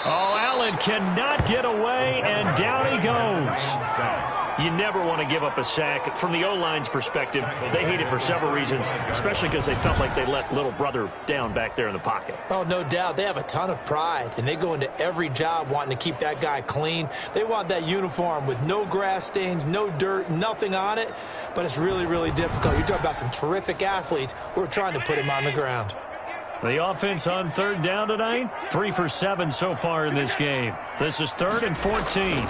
Oh, Allen cannot get away, and down he goes. You never want to give up a sack. From the O-line's perspective, they hate it for several reasons, especially because they felt like they let little brother down back there in the pocket. Oh, no doubt. They have a ton of pride, and they go into every job wanting to keep that guy clean. They want that uniform with no grass stains, no dirt, nothing on it, but it's really, really difficult. You're talking about some terrific athletes who are trying to put him on the ground. The offense on 3rd down tonight, 3 for 7 so far in this game. This is 3rd and 14.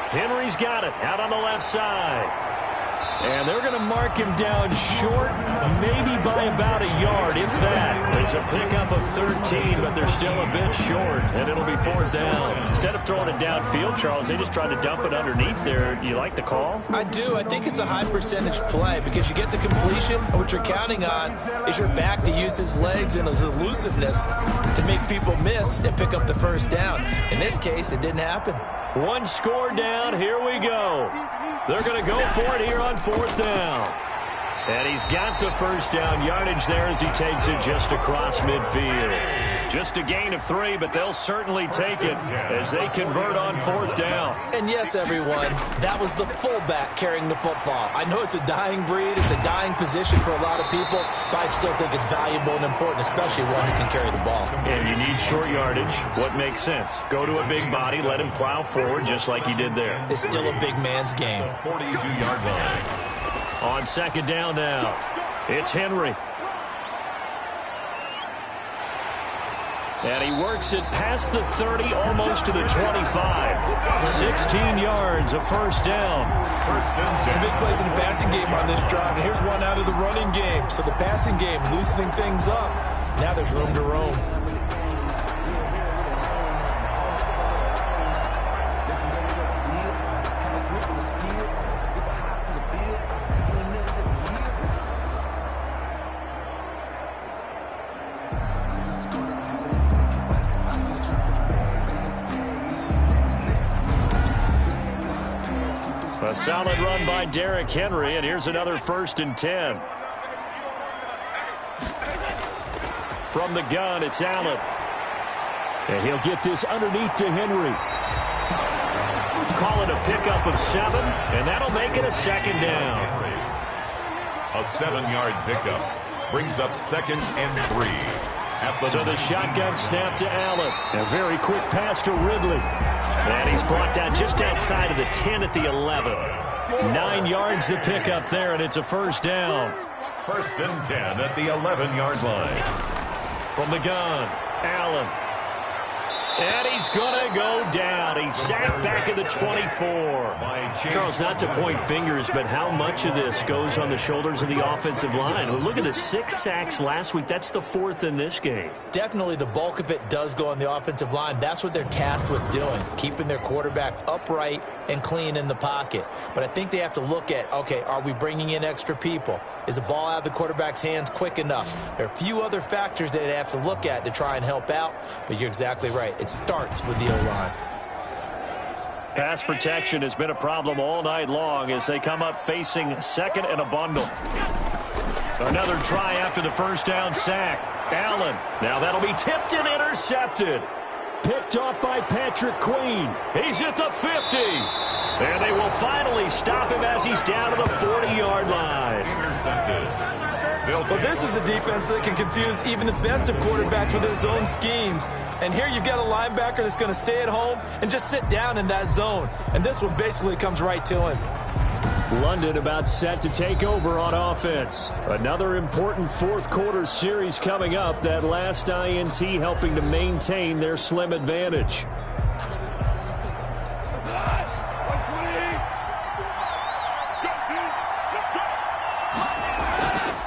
Henry's got it out on the left side. And they're going to mark him down short, maybe by about a yard, if that. It's a pickup of 13, but they're still a bit short, and it'll be 4th down. Instead of throwing it downfield, Charles, they just tried to dump it underneath there. Do you like the call? I do. I think it's a high-percentage play because you get the completion, and what you're counting on is your back to use his legs and his elusiveness to make people miss and pick up the first down. In this case, it didn't happen. One score down. Here we go. They're going to go for it here on 4th down. And he's got the first down yardage there as he takes it just across midfield. Just a gain of 3, but they'll certainly take it as they convert on 4th down. And yes, everyone, that was the fullback carrying the football. I know it's a dying breed, it's a dying position for a lot of people, but I still think it's valuable and important, especially one who can carry the ball. And you need short yardage. What makes sense? Go to a big body, let him plow forward just like he did there. It's still a big man's game. 42-yard line. On 2nd down now, it's Henry. And he works it past the 30, almost to the 25. 16 yards, a first down. It's a big plays in the passing game on this drive. And here's one out of the running game. So the passing game loosening things up. Now there's room to roam. A solid run by Derrick Henry, and here's another 1st and 10. From the gun, it's Allen. And he'll get this underneath to Henry. Call it a pickup of 7, and that'll make it a 2nd down. A 7-yard pickup brings up 2nd and 3. So the shotgun snap to Allen. A very quick pass to Ridley. And he's brought down just outside of the 10 at the 11. 9 yards to pick up there, and it's a first down. 1st and 10 at the 11-yard line. From the gun, Allen. And he's going to go down. He's sacked back at the 24. Charles, not to point fingers, but how much of this goes on the shoulders of the offensive line? Look at the 6 sacks last week. That's the 4th in this game. Definitely the bulk of it does go on the offensive line. That's what they're tasked with doing, keeping their quarterback upright and clean in the pocket. But I think they have to look at, okay, are we bringing in extra people? Is the ball out of the quarterback's hands quick enough? There are a few other factors that they have to look at to try and help out, but you're exactly right. It starts with the O-line. Pass protection has been a problem all night long as they come up facing 2nd and a bundle. Another try after the first down sack. Allen. Now that'll be tipped and intercepted. Picked off by Patrick Queen. He's at the 50. And they will finally stop him as he's down to the 40-yard line. Intercepted. Well, this is a defense that can confuse even the best of quarterbacks with their zone schemes. And here you've got a linebacker that's going to stay at home and just sit down in that zone. And this one basically comes right to him. London about set to take over on offense. Another important fourth quarter series coming up. That last INT helping to maintain their slim advantage.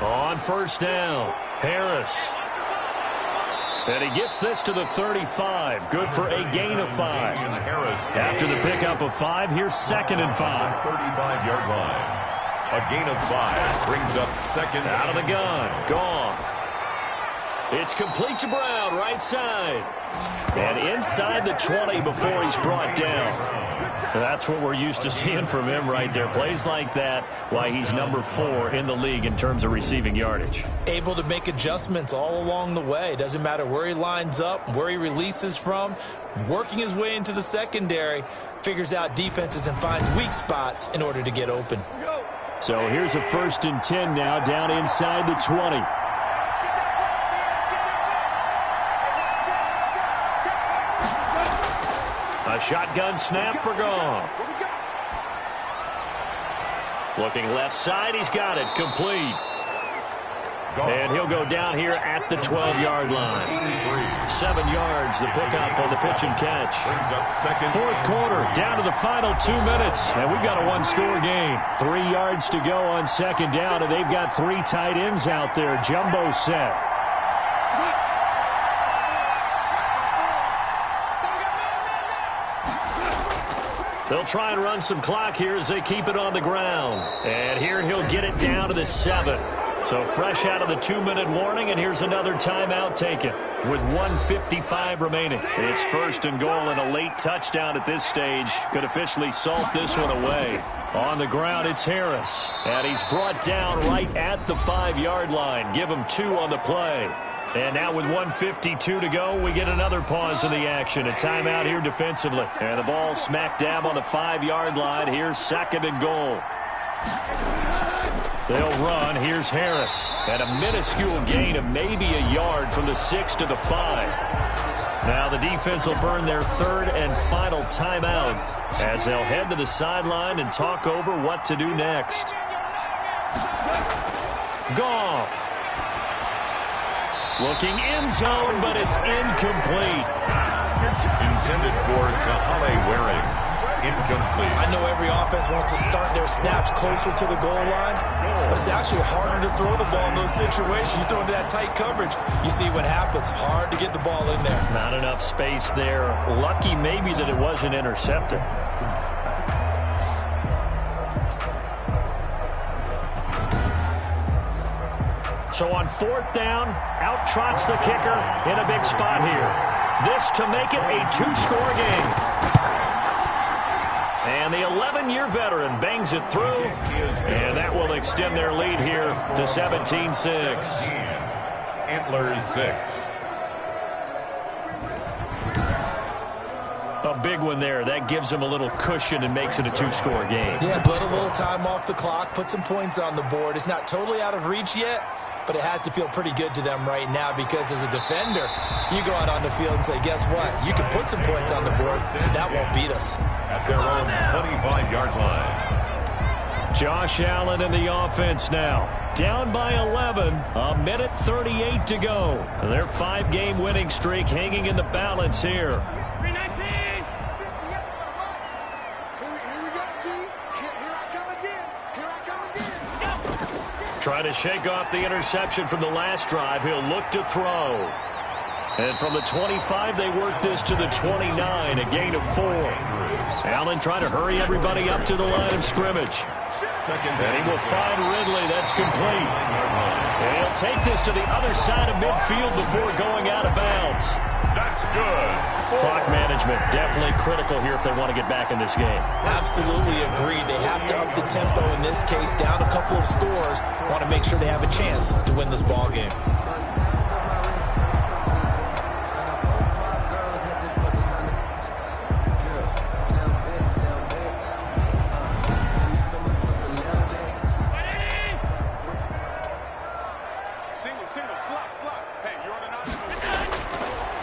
On first down, Harris. And he gets this to the 35. Good for a gain of 5. After the pickup of 5, here's 2nd and 5. 35-yard line. A gain of 5 brings up 2nd. Out of the gun. Goff. It's complete to Brown, right side. And inside the 20 before he's brought down. That's what we're used to seeing from him right there. Plays like that, why he's number 4 in the league in terms of receiving yardage. Able to make adjustments all along the way. Doesn't matter where he lines up, where he releases from. Working his way into the secondary, figures out defenses and finds weak spots in order to get open. So here's a 1st and 10 now, down inside the 20. A shotgun snap for Goff. Looking left side, he's got it, complete. And he'll go down here at the 12-yard line. 7 yards, the pickup on the pitch and catch. Fourth quarter, down to the final 2 minutes, and we've got a one-score game. 3 yards to go on 2nd down, and they've got 3 tight ends out there. Jumbo set. They'll try and run some clock here as they keep it on the ground. And here he'll get it down to the 7. So fresh out of the 2-minute warning, and here's another timeout taken with 1:55 remaining. It's 1st and goal, and a late touchdown at this stage could officially salt this one away. On the ground, it's Harris. And he's brought down right at the 5-yard line. Give him 2 on the play. And now with 1:52 to go, we get another pause in the action. A timeout here defensively. And the ball smack dab on the 5-yard line. Here's 2nd and goal. They'll run. Here's Harris. And a minuscule gain of maybe a yard from the 6 to the 5. Now the defense will burn their 3rd and final timeout as they'll head to the sideline and talk over what to do next. Goff. Looking end zone, but it's incomplete. Intended for Kahale Waring. Incomplete. I know every offense wants to start their snaps closer to the goal line, but it's actually harder to throw the ball in those situations. You throw into that tight coverage, you see what happens. Hard to get the ball in there. Not enough space there. Lucky maybe that it wasn't intercepted. So on 4th down, out trots the kicker in a big spot here. This to make it a 2-score game. And the 11-year veteran bangs it through, and that will extend their lead here to 17-6. Antlers 6. A big one there. That gives them a little cushion and makes it a 2-score game. Yeah, put a little time off the clock, put some points on the board. It's not totally out of reach yet, but it has to feel pretty good to them right now because as a defender, you go out on the field and say, guess what? You can put some points on the board, but that won't beat us. At their own 25-yard line. Josh Allen in the offense now. Down by 11, a minute 38 to go. Their 5-game winning streak hanging in the balance here. Trying to shake off the interception from the last drive. He'll look to throw. And from the 25, they work this to the 29, a gain of 4. Allen trying to hurry everybody up to the line of scrimmage. And he will find Ridley. That's complete. And he'll take this to the other side of midfield before going out of bounds. That's good. Clock management definitely critical here if they want to get back in this game. Absolutely agreed. They have to up the tempo in this case, down a couple of scores. Want to make sure they have a chance to win this ball game.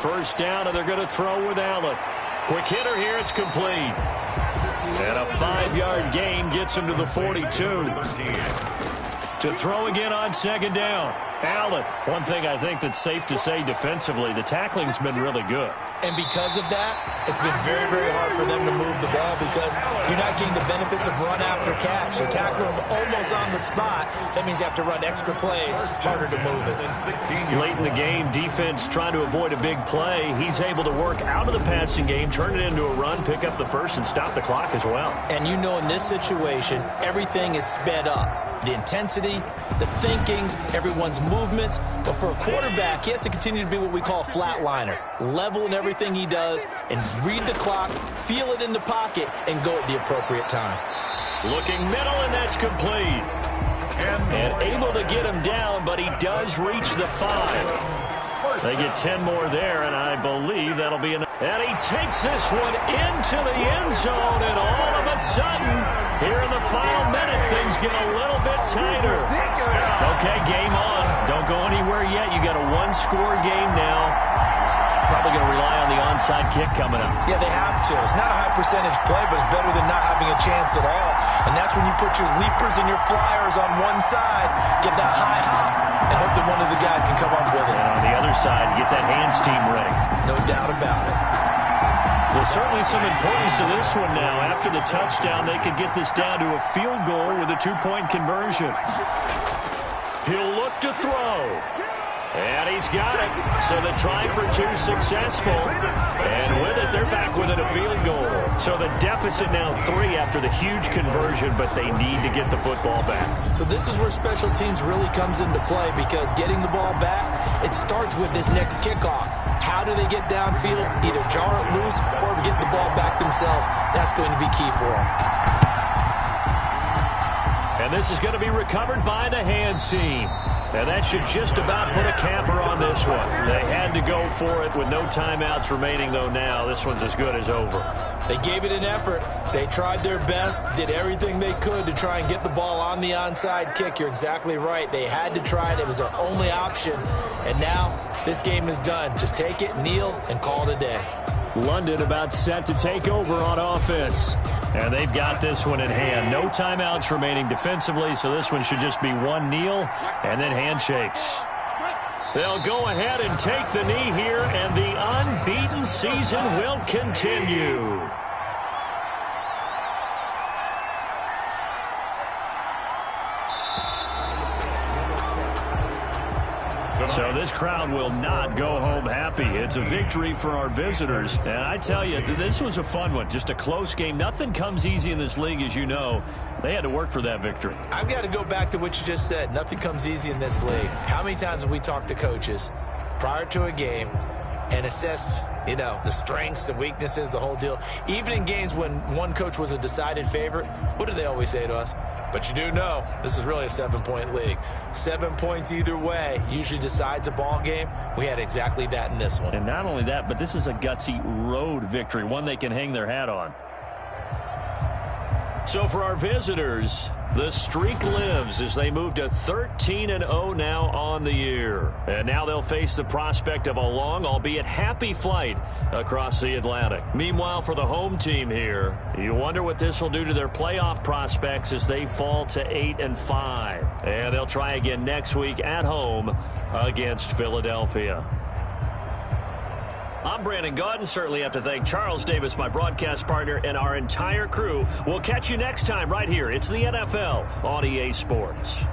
first down, and they're going to throw with Allen. Quick hitter here. It's complete. And a 5-yard gain gets him to the 42. To throw again on second down. Allen. One thing I think that's safe to say defensively, the tackling's been really good. And because of that, it's been very, very hard for them to move the ball because you're not getting the benefits of run after catch. They tackle them almost on the spot. That means you have to run extra plays, harder to move it. Late in the game, defense trying to avoid a big play. He's able to work out of the passing game, turn it into a run, pick up the first, and stop the clock as well. And you know in this situation, everything is sped up. The intensity, the thinking, everyone's movement. But for a quarterback, he has to continue to be what we call a flatliner. Level in everything he does and read the clock, feel it in the pocket, and go at the appropriate time. Looking middle, and that's complete. And able to get him down, but he does reach the 5. They get 10 more there, and I believe that'll be enough. And he takes this one into the end zone, and all of a sudden, here in the final minute, things get a little bit tighter. Okay, game on. Don't go anywhere yet. You got a one-score game now. Probably going to rely on the onside kick coming up. Yeah, they have to. It's not a high percentage play, but it's better than not having a chance at all. And that's when you put your leapers and your flyers on one side, get that high hop, and hope that one of the guys can come up with it. And on the other side, get that hands team ready. No doubt about it. There's certainly some importance to this one now. After the touchdown, they could get this down to a field goal with a 2-point conversion. He'll look to throw. And he's got it. So the try for 2 successful. And with it, they're back within a field goal. So the deficit now 3 after the huge conversion, but they need to get the football back. So this is where special teams really comes into play because getting the ball back, it starts with this next kickoff. How do they get downfield? Either jar it loose or get the ball back themselves. That's going to be key for them. And this is going to be recovered by the hands team. And that should just about put a capper on this one. They had to go for it with no timeouts remaining, though now. This one's as good as over. They gave it an effort. They tried their best, did everything they could to try and get the ball on the onside kick. You're exactly right. They had to try it. It was their only option. And now this game is done. Just take it, kneel, and call it a day. London about set to take over on offense. And they've got this one in hand. No timeouts remaining defensively, so this one should just be one kneel and then handshakes. They'll go ahead and take the knee here, and the unbeaten season will continue. So this crowd will not go home happy. It's a victory for our visitors. And I tell you, this was a fun one. Just a close game. Nothing comes easy in this league, as you know. They had to work for that victory. I've got to go back to what you just said. Nothing comes easy in this league. How many times have we talked to coaches prior to a game and assessed, the strengths, the weaknesses, the whole deal? Even in games when one coach was a decided favorite, what do they always say to us? But you do know this is really a 7-point league. 7 points either way usually decides a ball game. We had exactly that in this one. And not only that, but this is a gutsy road victory, one they can hang their hat on. So for our visitors, the streak lives as they move to 13-0 now on the year. And now they'll face the prospect of a long, albeit happy flight across the Atlantic. Meanwhile, for the home team here, you wonder what this will do to their playoff prospects as they fall to 8-5. And they'll try again next week at home against Philadelphia. I'm Brandon Gaudin. Certainly have to thank Charles Davis, my broadcast partner, and our entire crew. We'll catch you next time right here. It's the NFL on EA Sports.